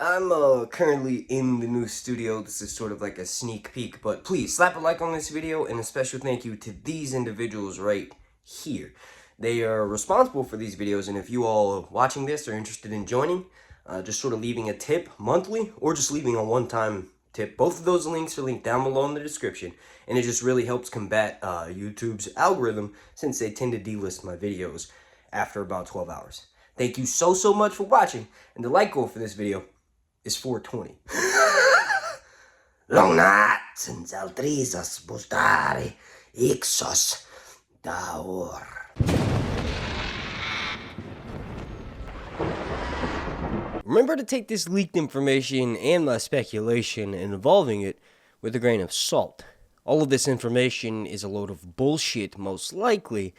I'm currently in the new studio. This is sort of like a sneak peek, but please slap a like on this video and a special thank you to these individuals right here. They are responsible for these videos, and if you all watching this are interested in joining, just sort of leaving a tip monthly or just leaving a one-time tip, both of those links are linked down below in the description, and it just really helps combat YouTube's algorithm since they tend to delist my videos after about 12 hours. Thank you so much for watching, and the like goal for this video is 420. Long nights and altrizas bustare ixos daor. Remember to take this leaked information and my speculation involving it with a grain of salt. All of this information is a load of bullshit, most likely,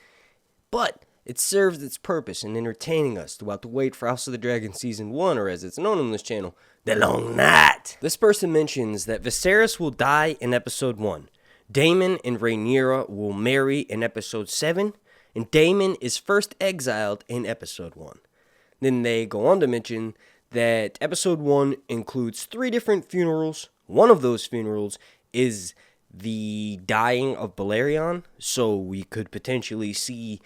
but it serves its purpose in entertaining us throughout the wait for House of the Dragon Season 1, or as it's known on this channel, The Long Night. This person mentions that Viserys will die in Episode 1, Daemon and Rhaenyra will marry in Episode 7, and Daemon is first exiled in Episode 1. Then they go on to mention that Episode 1 includes 3 different funerals. One of those funerals is the dying of Balerion, so we could potentially see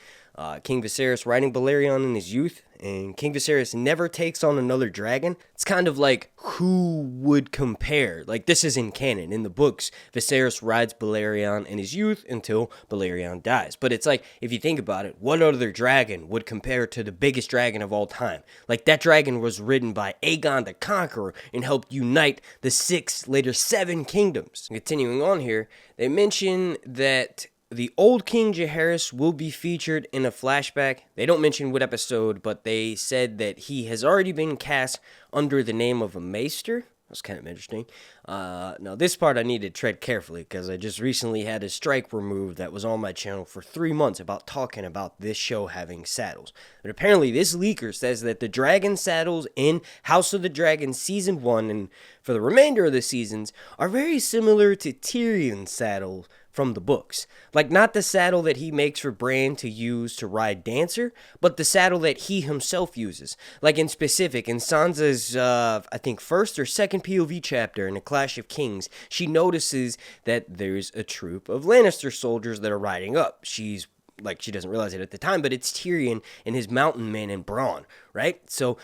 King Viserys riding Balerion in his youth, and King Viserys never takes on another dragon. It's kind of like, who would compare? Like, this is in canon. In the books, Viserys rides Balerion in his youth until Balerion dies. But it's like, if you think about it, what other dragon would compare to the biggest dragon of all time? Like, that dragon was ridden by Aegon the Conqueror and helped unite the 6, later 7 kingdoms. Continuing on here, they mention that the old King Jaehaerys will be featured in a flashback. They don't mention what episode, but they said that he has already been cast under the name of a maester. That's kind of interesting. Now, this part I need to tread carefully because I just recently had a strike removed that was on my channel for 3 months about talking about this show having saddles. But apparently this leaker says that the dragon saddles in House of the Dragon Season 1 and for the remainder of the seasons are very similar to Tyrion's saddles from the books. Like, not the saddle that he makes for Breanne to use to ride Dancer, but the saddle that he himself uses. Like, in specific, in Sansa's, I think, first or second POV chapter in A Clash of Kings, she notices that there's a troop of Lannister soldiers that are riding up. She doesn't realize it at the time, but it's Tyrion and his mountain men and Bronn, right? So,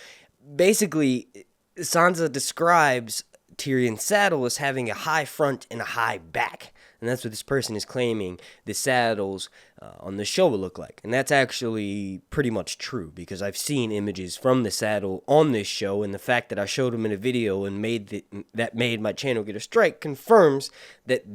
basically, Sansa describes Tyrion's saddle as having a high front and a high back. And that's what this person is claiming the saddles on the show will look like. And that's actually pretty much true, because I've seen images from the saddle on this show, and the fact that I showed them in a video and that made my channel get a strike confirms that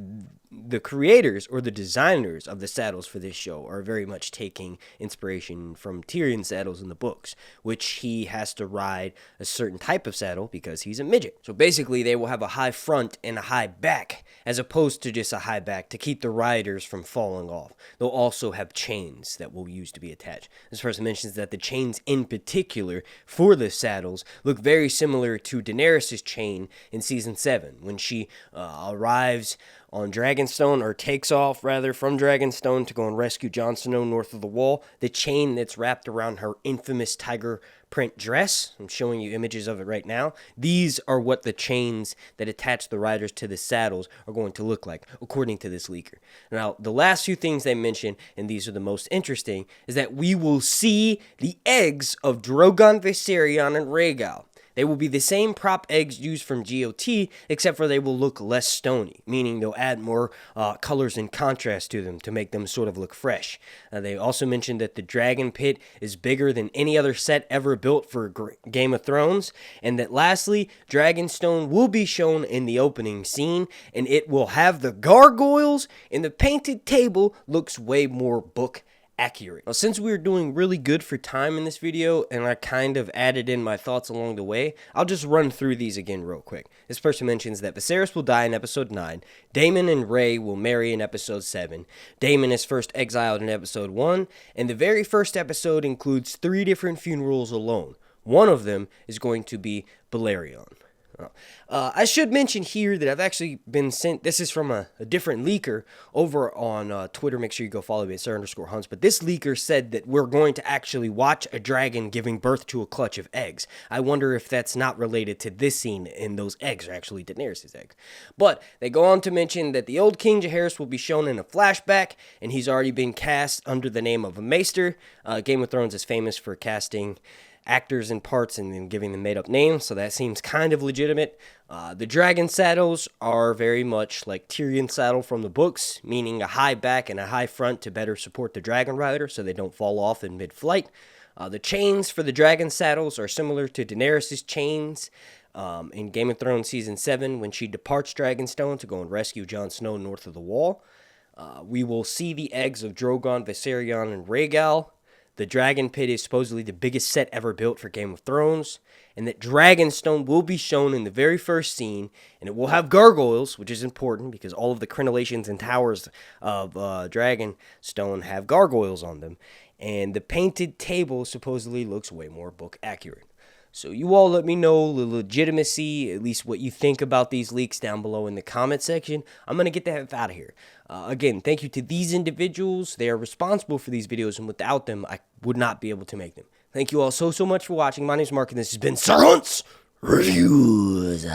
the creators or the designers of the saddles for this show are very much taking inspiration from Tyrion's saddles in the books, which he has to ride a certain type of saddle because he's a midget. So basically they will have a high front and a high back as opposed to just a high back to keep the riders from falling off. They'll also have chains that will use to be attached. This person mentions that the chains in particular for the saddles look very similar to Daenerys' chain in Season 7 when she arrives on Dragonstone, or takes off rather from Dragonstone to go and rescue Jon Snow north of the Wall. The chain that's wrapped around her infamous tiger print dress, I'm showing you images of it right now. These are what the chains that attach the riders to the saddles are going to look like, according to this leaker. Now, the last few things they mention, and these are the most interesting, is that we will see the eggs of Drogon, Viserion, and Rhaegal. They will be the same prop eggs used from GOT, except for they will look less stony, meaning they'll add more colors and contrast to them to make them sort of look fresh. They also mentioned that the dragon pit is bigger than any other set ever built for Game of Thrones, and that lastly, Dragonstone will be shown in the opening scene, and it will have the gargoyles, and the painted table looks way more book accurate. Now, since we were doing really good for time in this video, and I kind of added in my thoughts along the way, I'll just run through these again real quick. This person mentions that Viserys will die in Episode 9, Daemon and Rhae will marry in Episode 7, Daemon is first exiled in Episode 1, and the very first episode includes 3 different funerals alone. One of them is going to be Balerion. I should mention here that I've actually been sent, this is from a different leaker over on Twitter. Make sure you go follow me at Sir_Hunts. But this leaker said that we're going to actually watch a dragon giving birth to a clutch of eggs. I wonder if that's not related to this scene, and those eggs are actually Daenerys' eggs. But they go on to mention that the old King Jaehaerys will be shown in a flashback, and he's already been cast under the name of a maester. Game of Thrones is famous for casting actors and parts and then giving them made-up names, so that seems kind of legitimate. The dragon saddles are very much like Tyrion's saddle from the books, meaning a high back and a high front to better support the dragon rider so they don't fall off in mid-flight. The chains for the dragon saddles are similar to Daenerys' chains in Game of Thrones Season 7 when she departs Dragonstone to go and rescue Jon Snow north of the Wall. We will see the eggs of Drogon, Viserion, and Rhaegal. The Dragon Pit is supposedly the biggest set ever built for Game of Thrones, and that Dragonstone will be shown in the very first scene, and it will have gargoyles, which is important because all of the crenellations and towers of Dragonstone have gargoyles on them, and the painted table supposedly looks way more book accurate. So you all let me know the legitimacy, at least what you think about these leaks down below in the comment section. I'm going to get the heck out of here. Again, thank you to these individuals. They are responsible for these videos, and without them, I would not be able to make them. Thank you all so much for watching. My name is Mark, and this has been Sir Hunt's Reviews.